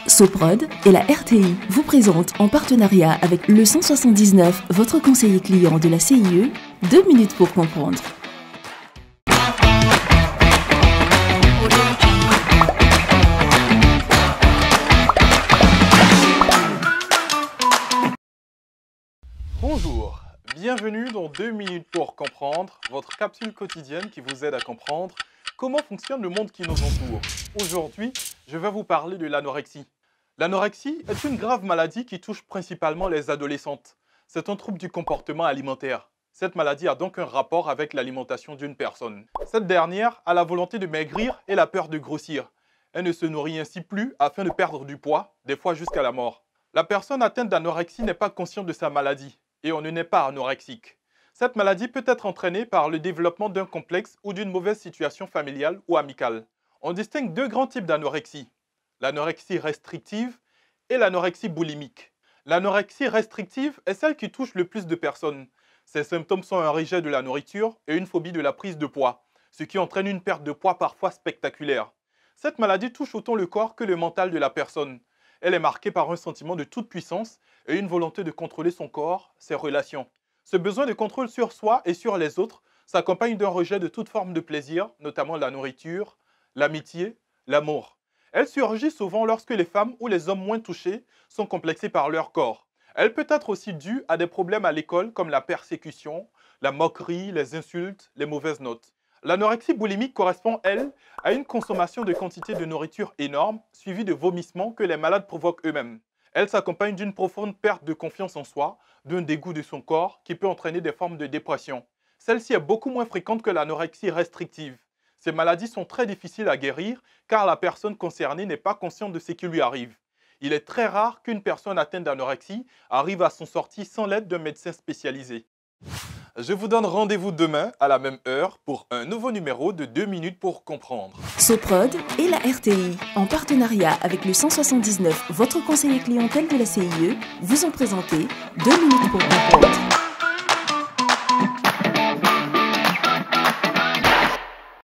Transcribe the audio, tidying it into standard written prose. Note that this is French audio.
Soprod et la RTI vous présentent en partenariat avec le 179, votre conseiller client de la CIE, 2 minutes pour comprendre. Bonjour, bienvenue dans 2 minutes pour comprendre, votre capsule quotidienne qui vous aide à comprendre comment fonctionne le monde qui nous entoure. Aujourd'hui, je vais vous parler de l'anorexie. L'anorexie est une grave maladie qui touche principalement les adolescentes. C'est un trouble du comportement alimentaire. Cette maladie a donc un rapport avec l'alimentation d'une personne. Cette dernière a la volonté de maigrir et la peur de grossir. Elle ne se nourrit ainsi plus afin de perdre du poids, des fois jusqu'à la mort. La personne atteinte d'anorexie n'est pas consciente de sa maladie et on ne naît pas anorexique. Cette maladie peut être entraînée par le développement d'un complexe ou d'une mauvaise situation familiale ou amicale. On distingue deux grands types d'anorexie. L'anorexie restrictive et l'anorexie boulimique. L'anorexie restrictive est celle qui touche le plus de personnes. Ses symptômes sont un rejet de la nourriture et une phobie de la prise de poids, ce qui entraîne une perte de poids parfois spectaculaire. Cette maladie touche autant le corps que le mental de la personne. Elle est marquée par un sentiment de toute puissance et une volonté de contrôler son corps, ses relations. Ce besoin de contrôle sur soi et sur les autres s'accompagne d'un rejet de toute forme de plaisir, notamment la nourriture, l'amitié, l'amour. Elle surgit souvent lorsque les femmes ou les hommes moins touchés sont complexés par leur corps. Elle peut être aussi due à des problèmes à l'école comme la persécution, la moquerie, les insultes, les mauvaises notes. L'anorexie boulimique correspond, elle, à une consommation de quantité de nourriture énorme, suivie de vomissements que les malades provoquent eux-mêmes. Elle s'accompagne d'une profonde perte de confiance en soi, d'un dégoût de son corps qui peut entraîner des formes de dépression. Celle-ci est beaucoup moins fréquente que l'anorexie restrictive. Ces maladies sont très difficiles à guérir car la personne concernée n'est pas consciente de ce qui lui arrive. Il est très rare qu'une personne atteinte d'anorexie arrive à s'en sortir sans l'aide d'un médecin spécialisé. Je vous donne rendez-vous demain à la même heure pour un nouveau numéro de 2 minutes pour comprendre. Soprod et la RTI, en partenariat avec le 179, votre conseiller clientèle de la CIE, vous ont présenté 2 minutes pour comprendre.